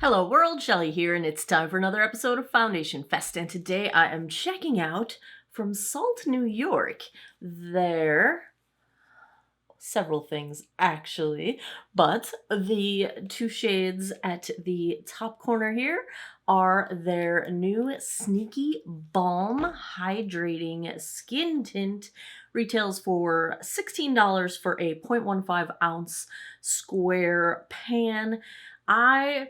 Hello world, Shelly here, and it's time for another episode of Foundation Fest, and today I am checking out from Salt, New York. Their several things actually, but the two shades at the top corner here are their new Sneaky Balm Hydrating Skin Tint. Retails for $16 for a 0.15 ounce square pan. I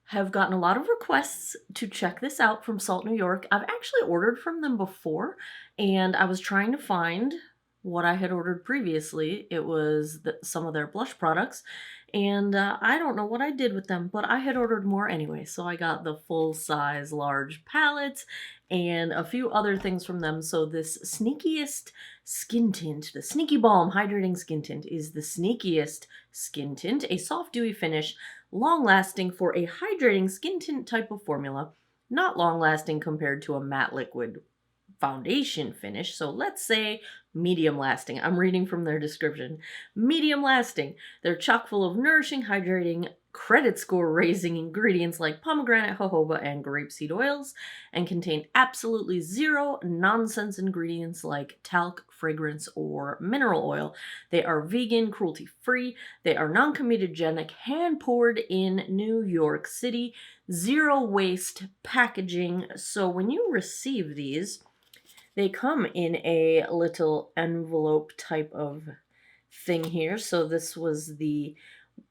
have gotten a lot of requests to check this out from Salt, New York. I've actually ordered from them before, and I was trying to find what I had ordered previously. It was some of their blush products, and I don't know what I did with them, but I had ordered more anyway, so I got the full-size large palette and a few other things from them. So this sneakiest skin tint, the Sneaky Balm Hydrating Skin Tint, is the sneakiest skin tint, a soft dewy finish, long-lasting for a hydrating skin tint type of formula, not long-lasting compared to a matte liquid foundation finish. So let's say medium lasting. I'm reading from their description. Medium lasting. They're chock full of nourishing, hydrating, credit score raising ingredients like pomegranate, jojoba, and grapeseed oils, and contain absolutely zero nonsense ingredients like talc, fragrance, or mineral oil. They are vegan, cruelty free. They are non-comedogenic, hand poured in New York City, zero waste packaging. So when you receive these, they come in a little envelope type of thing here. So this was the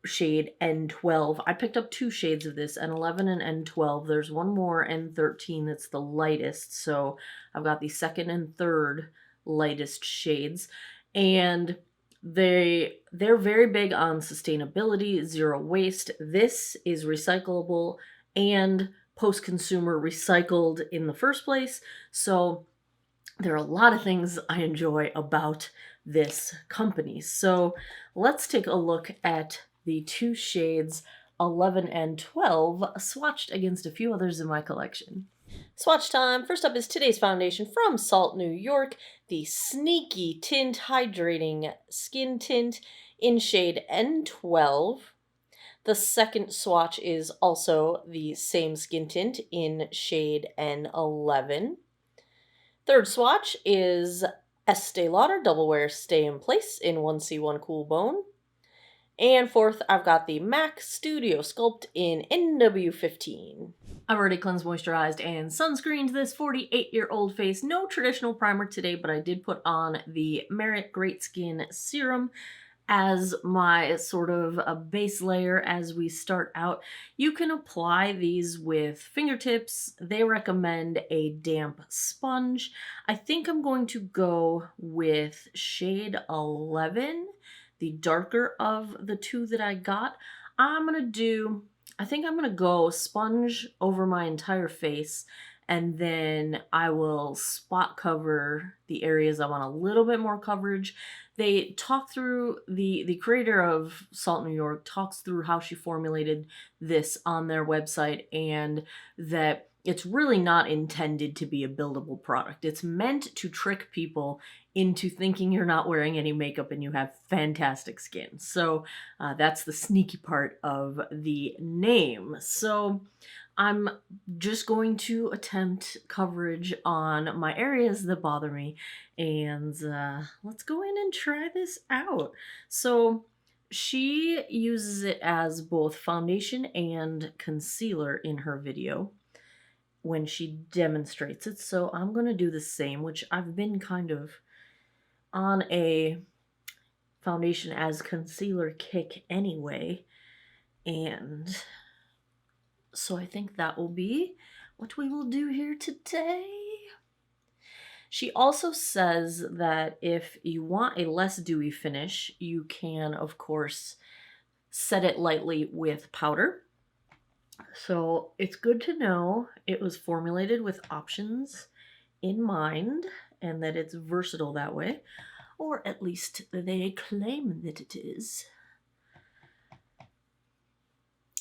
shade N12. I picked up two shades of this, N11 and N12. There's one more, N13, that's the lightest. So I've got the second and third lightest shades. And they're very big on sustainability, zero waste. This is recyclable and post-consumer recycled in the first place. So there are a lot of things I enjoy about this company. So let's take a look at the two shades 11 and 12 swatched against a few others in my collection. Swatch time. First up is today's foundation from Salt, New York, the Sneaky Tint Hydrating Skin Tint in shade N12. The second swatch is also the same skin tint in shade N11. Third swatch is Estee Lauder Double Wear Stay in Place in 1C1 Cool Bone. And fourth, I've got the MAC Studio Sculpt in NW15. I've already cleansed, moisturized, and sunscreened this 48-year-old face. No traditional primer today, but I did put on the Merit Great Skin Serum as my sort of a base layer as we start out. You can apply these with fingertips. They recommend a damp sponge. I think I'm going to go with shade 11, the darker of the two that I got. I think I'm gonna go sponge over my entire face, and then I will spot cover the areas I want a little bit more coverage. They talk through, the creator of Salt, New York talks through how she formulated this on their website, and that it's really not intended to be a buildable product. It's meant to trick people into thinking you're not wearing any makeup and you have fantastic skin. So that's the sneaky part of the name. So I'm just going to attempt coverage on my areas that bother me, and let's go in and try this out. So she uses it as both foundation and concealer in her video when she demonstrates it. So I'm going to do the same, which I've been kind of on a foundation as concealer kick anyway. And so I think that will be what we will do here today. She also says that if you want a less dewy finish, you can, of course, set it lightly with powder. So it's good to know it was formulated with options in mind and that it's versatile that way, or at least they claim that it is.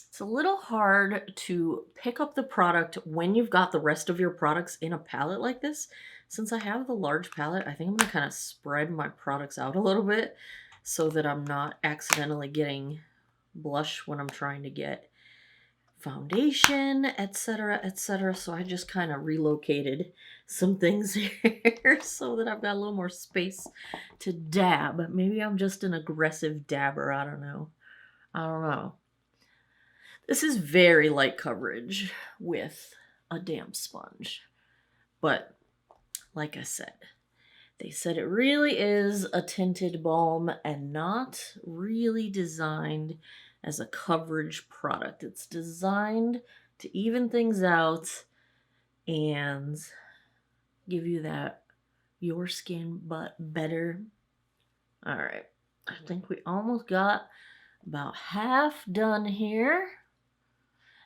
It's a little hard to pick up the product when you've got the rest of your products in a palette like this. Since I have the large palette, I think I'm going to kind of spread my products out a little bit so that I'm not accidentally getting blush when I'm trying to get foundation, etc., etc. So I just kind of relocated some things here so that I've got a little more space to dab. Maybe I'm just an aggressive dabber. I don't know. I don't know. This is very light coverage with a damp sponge. But like I said, they said it really is a tinted balm and not really designed as a coverage product. It's designed to even things out and give you that your skin but better. All right, I think we almost got about half done here.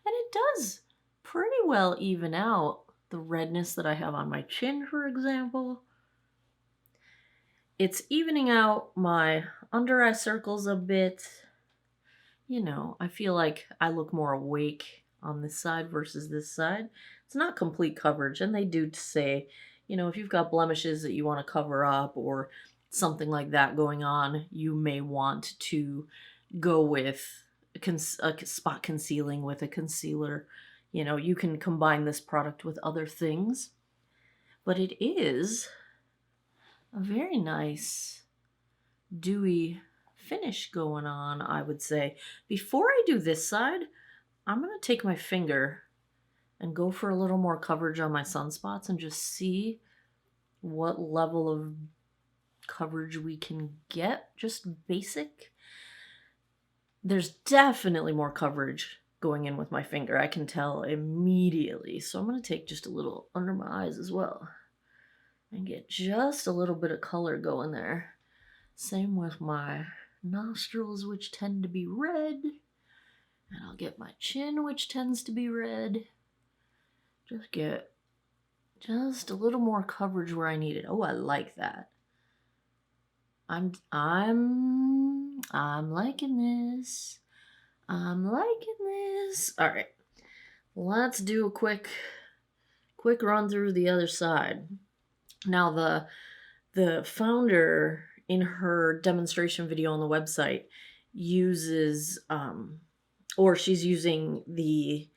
And it does pretty well even out the redness that I have on my chin, for example. It's evening out my under eye circles a bit. You know, I feel like I look more awake on this side versus this side. It's not complete coverage, and they do say, you know, if you've got blemishes that you want to cover up or something like that going on, you may want to go with a spot concealing with a concealer. You know, you can combine this product with other things, but it is a very nice dewy finish going on, I would say. Before I do this side, I'm going to take my finger and go for a little more coverage on my sunspots and just see what level of coverage we can get. Just basic. There's definitely more coverage going in with my finger. I can tell immediately. So I'm going to take just a little under my eyes as well and get just a little bit of color going there. Same with my nostrils, which tend to be red. And I'll get my chin, which tends to be red. Just get just a little more coverage where I need it. Oh, I like that. I'm liking this. I'm liking this. All right, let's do a quick run through the other side. Now, the founder in her demonstration video on the website uses, or she's using the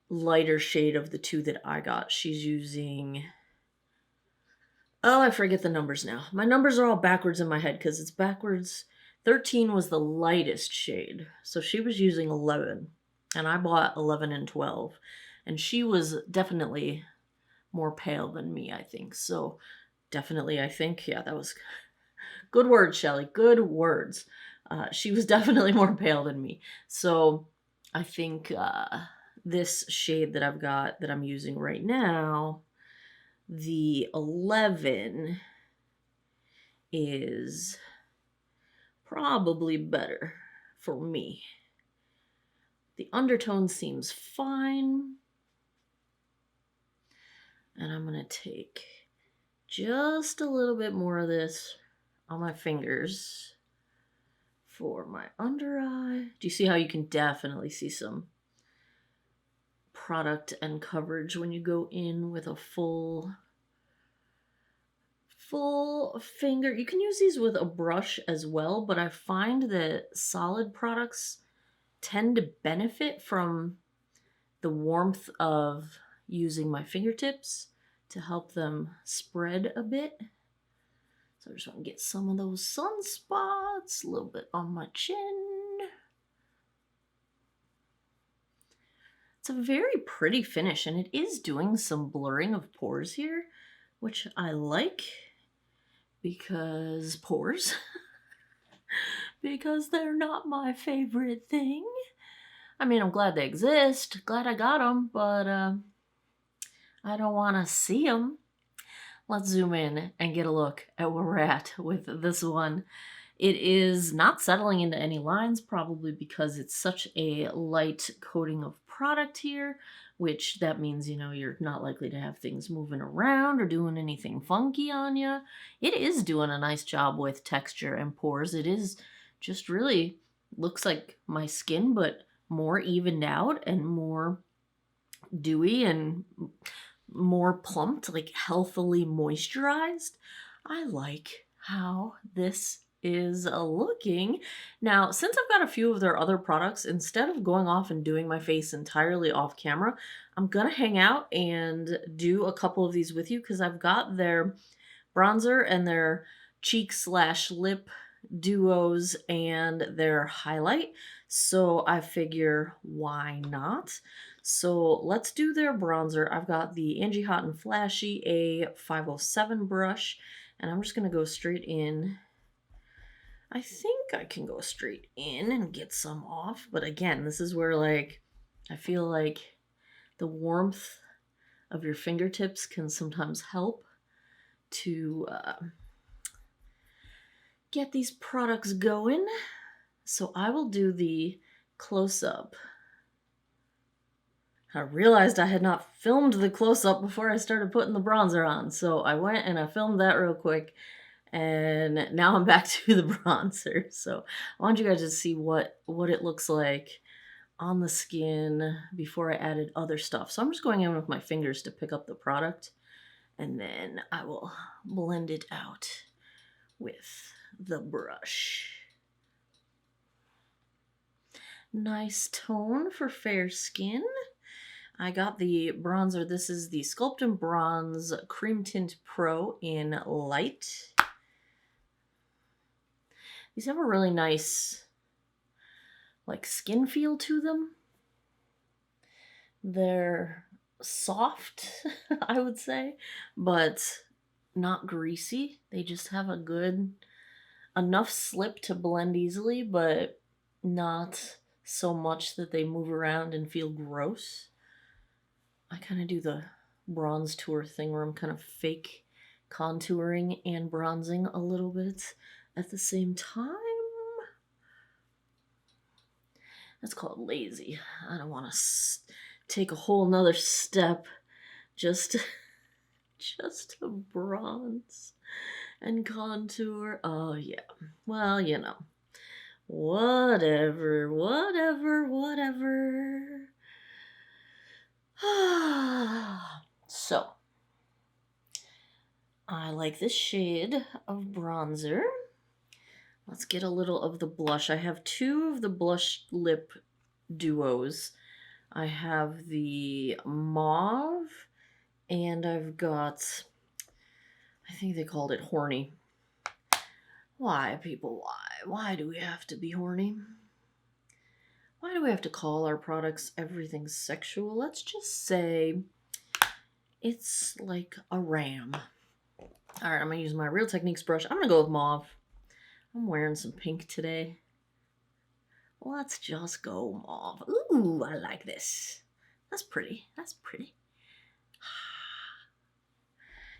lighter shade of the two that I got. She's using, oh, I forget the numbers now. My numbers are all backwards in my head because it's backwards. 13 was the lightest shade. So she was using 11. And I bought 11 and 12. And she was definitely more pale than me, I think. So definitely, I think, yeah, that was good words, Shelly. Good words. She was definitely more pale than me. So I think this shade that I've got that I'm using right now, the 11 is probably better for me. The undertone seems fine. And I'm going to take just a little bit more of this on my fingers for my under eye. Do you see how you can definitely see some product and coverage when you go in with a full finger? You can use these with a brush as well, but I find that solid products tend to benefit from the warmth of using my fingertips to help them spread a bit. So I just want to get some of those sunspots, a little bit on my chin. It's a very pretty finish, and it is doing some blurring of pores here, which I like because pores. Because they're not my favorite thing. I mean, I'm glad they exist, glad I got them, but I don't want to see them. Let's zoom in and get a look at where we're at with this one. It is not settling into any lines, probably because it's such a light coating of product here, which that means, you know, you're not likely to have things moving around or doing anything funky on you. It is doing a nice job with texture and pores. It is just really looks like my skin, but more evened out and more dewy and more plumped, like healthily moisturized. I like how this is looking. Now, since I've got a few of their other products, instead of going off and doing my face entirely off camera, I'm gonna hang out and do a couple of these with you because I've got their bronzer and their cheek slash lip duos and their highlight. So I figure, why not? So let's do their bronzer. I've got the Angie Hot and Flashy A507 brush, and I'm just gonna go straight in. I think I can go straight in and get some off, but again, this is where like I feel like the warmth of your fingertips can sometimes help to get these products going. So I will do the close-up. I realized I had not filmed the close-up before I started putting the bronzer on, so I went and I filmed that real quick, and now I'm back to the bronzer. So I want you guys to see what it looks like on the skin before I added other stuff. So I'm just going in with my fingers to pick up the product, and then I will blend it out with the brush. Nice tone for fair skin. I got the bronzer. This is the Sculpt and Bronze Cream Tint Pro in Light. These have a really nice like skin feel to them. They're soft, I would say, but not greasy. They just have a good enough slip to blend easily, but not so much that they move around and feel gross. I kind of do the bronze tour thing where I'm kind of fake contouring and bronzing a little bit at the same time. That's called lazy. I don't want to take a whole nother step just to bronze and contour. Oh yeah. Well, you know. Whatever. So, I like this shade of bronzer. Let's get a little of the blush. I have two of the blush lip duos. I have the mauve, and I've got, I think they called it horny. Why, people, why? Why do we have to be horny? Why do we have to call our products everything sexual? Let's just say it's like a ram. All right, I'm going to use my Real Techniques brush. I'm going to go with mauve. I'm wearing some pink today. Let's just go mauve. Ooh, I like this. That's pretty. That's pretty.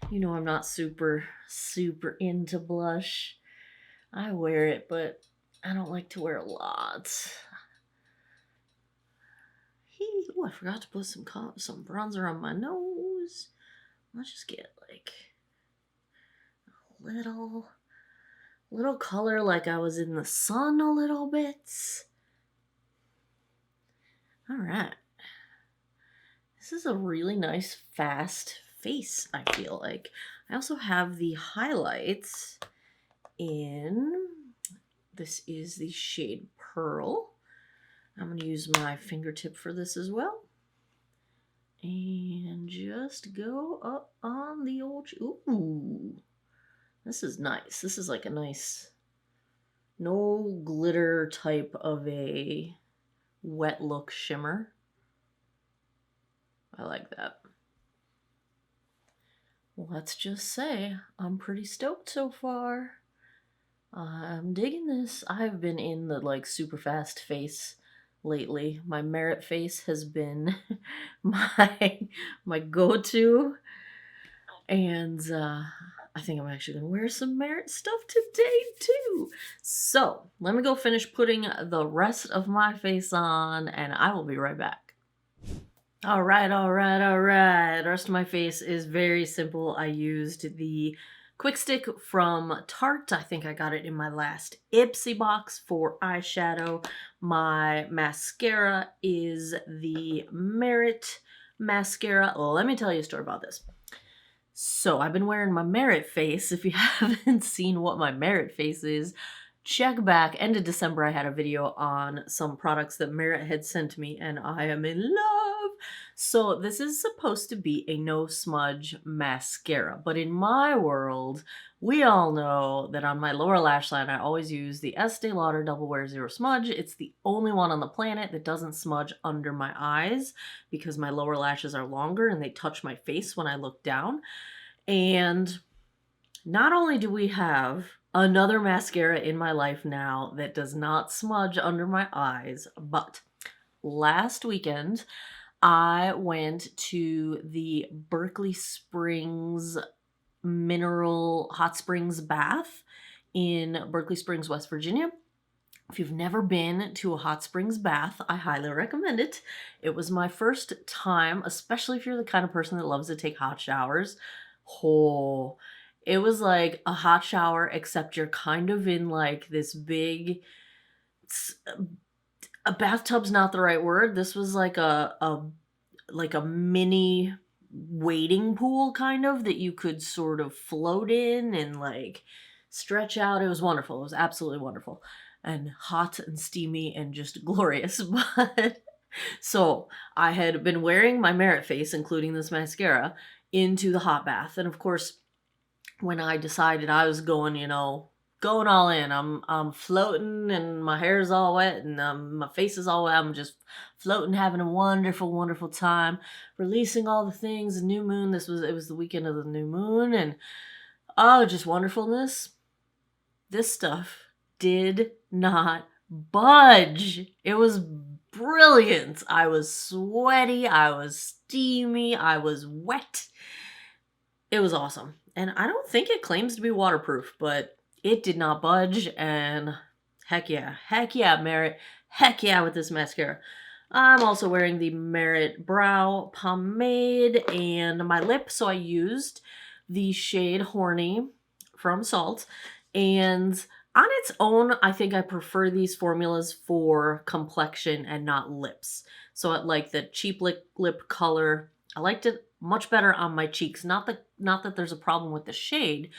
You know I'm not super into blush. I wear it, but I don't like to wear a lot. Ooh, I forgot to put some bronzer on my nose. Let's just get like a little color, like I was in the sun a little bit. All right. This is a really nice, fast face, I feel like. I also have the highlights in, this is the shade Pearl. I'm going to use my fingertip for this as well. And just go up on the old, ooh, this is nice. This is like a nice, no glitter type of a wet look shimmer. I like that. Let's just say I'm pretty stoked so far. I'm digging this. I've been in the like super fast face lately. My Merit face has been my go-to, and I think I'm actually gonna wear some Merit stuff today too. So let me go finish putting the rest of my face on, and I will be right back. All right. The rest of my face is very simple. I used the Quick Stick from Tarte. I think I got it in my last Ipsy box for eyeshadow. My mascara is the Merit mascara. Let me tell you a story about this. So I've been wearing my Merit face. If you haven't seen what my Merit face is, check back. End of December, I had a video on some products that Merit had sent me, and I am in love. So this is supposed to be a no smudge mascara, but in my world, we all know that on my lower lash line, I always use the Estee Lauder Double Wear Zero Smudge. It's the only one on the planet that doesn't smudge under my eyes because my lower lashes are longer and they touch my face when I look down. And not only do we have another mascara in my life now that does not smudge under my eyes, but last weekend I went to the Berkeley Springs Mineral Hot Springs Bath in Berkeley Springs, West Virginia. If you've never been to a hot springs bath, I highly recommend it. It was my first time, especially if you're the kind of person that loves to take hot showers. Oh, it was like a hot shower, except you're kind of in like this big, a bathtub's not the right word. This was like a mini wading pool kind of that you could sort of float in and like stretch out. It was wonderful. It was absolutely wonderful and hot and steamy and just glorious. But so I had been wearing my Merit face, including this mascara, into the hot bath. And of course, when I decided I was going, going all in, I'm floating and my hair's all wet and my face is all wet. I'm just floating, having a wonderful, wonderful time, releasing all the things. The new moon, it was the weekend of the new moon, and oh, just wonderfulness. This stuff did not budge. It was brilliant. I was sweaty, I was steamy, I was wet. It was awesome. And I don't think it claims to be waterproof, but it did not budge. And heck yeah, Merit. Heck yeah with this mascara. I'm also wearing the Merit Brow Pomade and my lip. So I used the shade Horny from Salt. And on its own, I think I prefer these formulas for complexion and not lips. So I like the cheap lip color. I liked it much better on my cheeks. Not that there's a problem with the shade.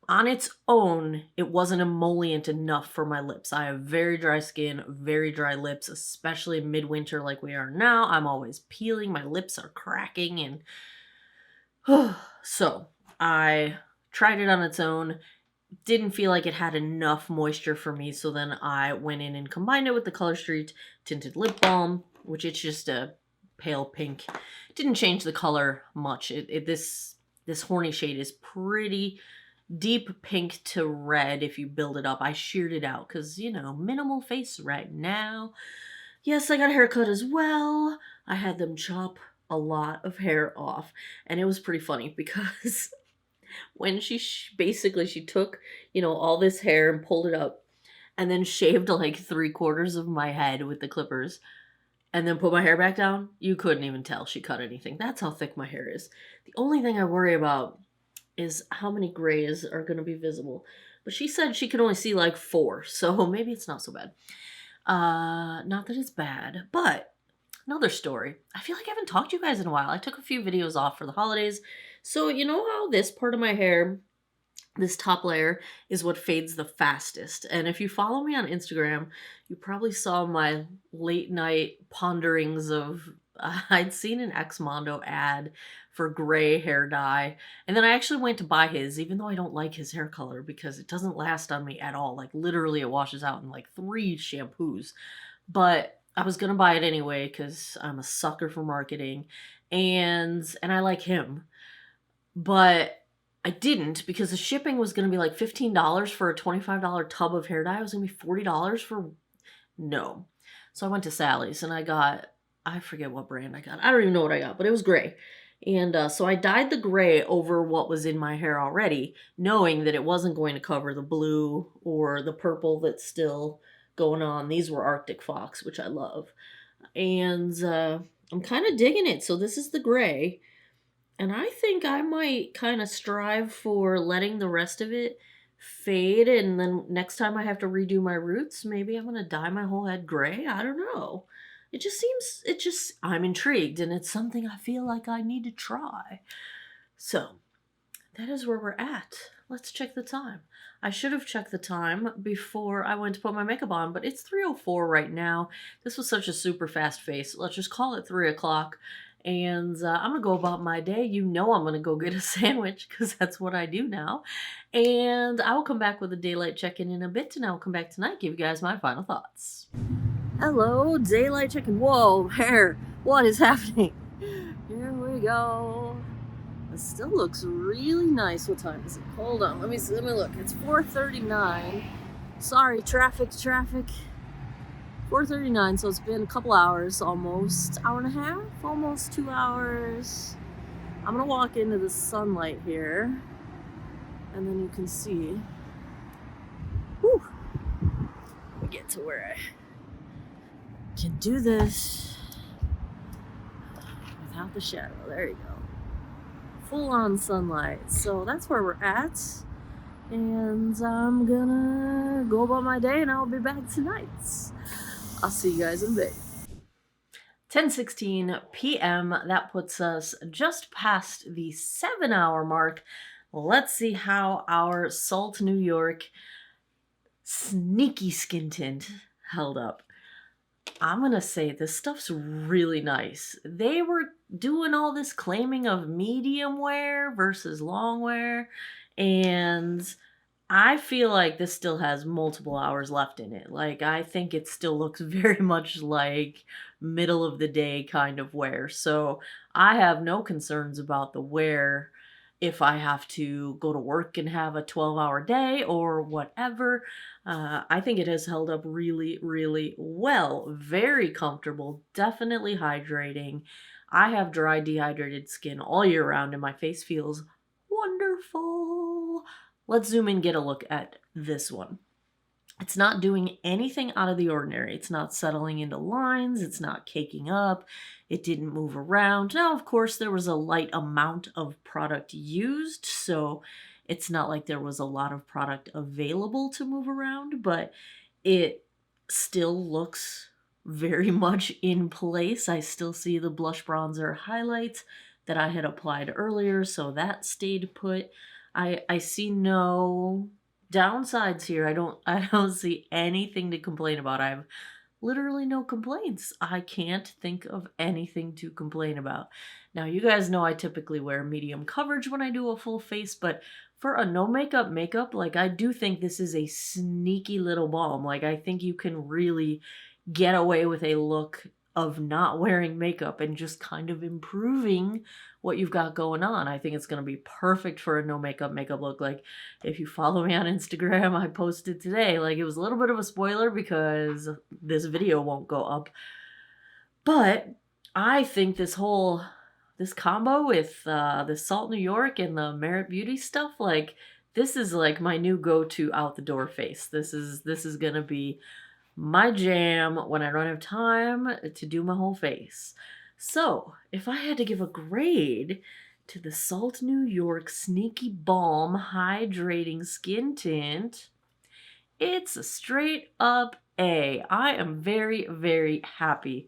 On its own, it wasn't emollient enough for my lips. I have very dry skin, very dry lips, especially midwinter like we are now. I'm always peeling. My lips are cracking. And so I tried it on its own. Didn't feel like it had enough moisture for me. So then I went in and combined it with the Color Street Tinted Lip Balm, which it's just a pale pink. Didn't change the color much. This Horny shade is pretty deep pink to red if you build it up. I sheared it out because, minimal face right now. Yes, I got a haircut as well. I had them chop a lot of hair off. And it was pretty funny because when she took, all this hair and pulled it up and then shaved like 3/4 of my head with the clippers and then put my hair back down, you couldn't even tell she cut anything. That's how thick my hair is. The only thing I worry about is how many grays are going to be visible. But she said she could only see like 4, so maybe it's not so bad. Not that it's bad, but another story. I feel like I haven't talked to you guys in a while. I took a few videos off for the holidays. So you know how this part of my hair, this top layer, is what fades the fastest. And if you follow me on Instagram, you probably saw my late night ponderings of, I'd seen an X-Mondo ad for gray hair dye. And then I actually went to buy his, even though I don't like his hair color because it doesn't last on me at all. Like literally it washes out in like 3 shampoos. But I was going to buy it anyway because I'm a sucker for marketing and I like him. But I didn't because the shipping was going to be like $15 for a $25 tub of hair dye. It was going to be $40 for no. So I went to Sally's and I got, I forget what brand I got. I don't even know what I got, but it was gray. And so I dyed the gray over what was in my hair already, knowing that it wasn't going to cover the blue or the purple that's still going on. These were Arctic Fox, which I love. And I'm kind of digging it. So this is the gray. And I think I might kind of strive for letting the rest of it fade. And then next time I have to redo my roots, maybe I'm going to dye my whole head gray. I don't know. I'm intrigued. And it's something I feel like I need to try. So that is where we're at. Let's check the time. I should have checked the time before I went to put my makeup on, but it's 3:04 right now. This was such a super fast face. Let's just call it 3 o'clock. And I'm going to go about my day. You know I'm going to go get a sandwich because that's what I do now. And I will come back with a daylight check-in in a bit. And I will come back tonight, give you guys my final thoughts. Hello, daylight check-in. Whoa, hair. What is happening? Here we go. It still looks really nice. What time is it? Hold on. Let me look. It's 4:39. Sorry, traffic. 4:39, so it's been a couple hours, almost hour and a half, almost 2 hours. I'm gonna walk into the sunlight here, and then you can see. Whew. Let me get to where I can do this without the shadow. There you go. Full on sunlight. So that's where we're at. And I'm gonna go about my day and I'll be back tonight. I'll see you guys in a bit. 10:16 p.m. That puts us just past the 7-hour mark. Let's see how our Salt New York sneaky skin tint held up. I'm gonna say this stuff's really nice. They were doing all this claiming of medium wear versus long wear, and I feel like this still has multiple hours left in it. Like, I think it still looks very much like middle of the day kind of wear. So I have no concerns about the wear if I have to go to work and have a 12-hour day or whatever. I think it has held up really, really well. Very comfortable, definitely hydrating. I have dry, dehydrated skin all year round and my face feels wonderful. Let's zoom in and get a look at this one. It's not doing anything out of the ordinary. It's not settling into lines. It's not caking up. It didn't move around. Now, of course, there was a light amount of product used, so it's not like there was a lot of product available to move around, but it still looks very much in place. I still see the blush bronzer highlights that I had applied earlier, so that stayed put. I see no downsides here. I don't see anything to complain about. I have literally no complaints. I can't think of anything to complain about. Now, you guys know I typically wear medium coverage when I do a full face, but for a no makeup, like, I do think this is a sneaky little balm. Like, I think you can really get away with a look of not wearing makeup and just kind of improving what you've got going on. I think it's going to be perfect for a no makeup look. Like, if you follow me on Instagram, I posted today, like, it was a little bit of a spoiler because this video won't go up, but I think this combo with the Salt New York and the Merit Beauty stuff, like, this is like my new go-to out the door face. This is gonna be my jam when I don't have time to do my whole face. So if I had to give a grade to the Salt New York Sneaky Balm Hydrating Skin Tint, it's a straight up A. I am very, very happy.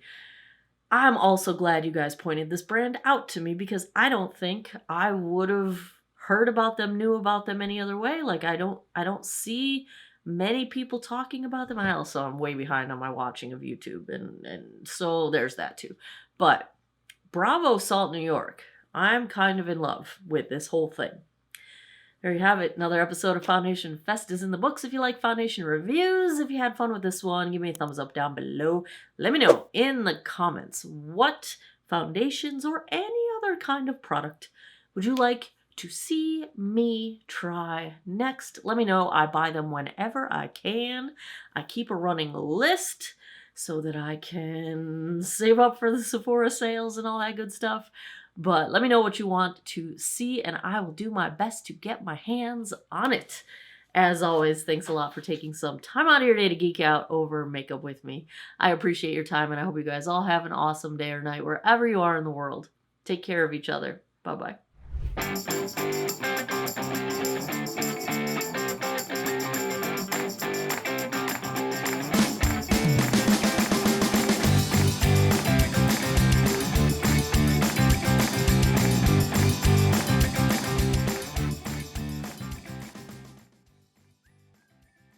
I'm also glad you guys pointed this brand out to me because I don't think I would have heard about them, knew about them any other way. Like, I don't see many people talking about them. I also am way behind on my watching of YouTube, and so there's that too. But bravo, Salt New York. I'm kind of in love with this whole thing. There you have it. Another episode of Foundation Fest is in the books. If you like foundation reviews, if you had fun with this one, give me a thumbs up down below. Let me know in the comments what foundations or any other kind of product would you like to see me try next. Let me know. I buy them whenever I can. I keep a running list so that I can save up for the Sephora sales and all that good stuff. But let me know what you want to see, and I will do my best to get my hands on it. As always, thanks a lot for taking some time out of your day to geek out over makeup with me. I appreciate your time, and I hope you guys all have an awesome day or night wherever you are in the world. Take care of each other. Bye-bye.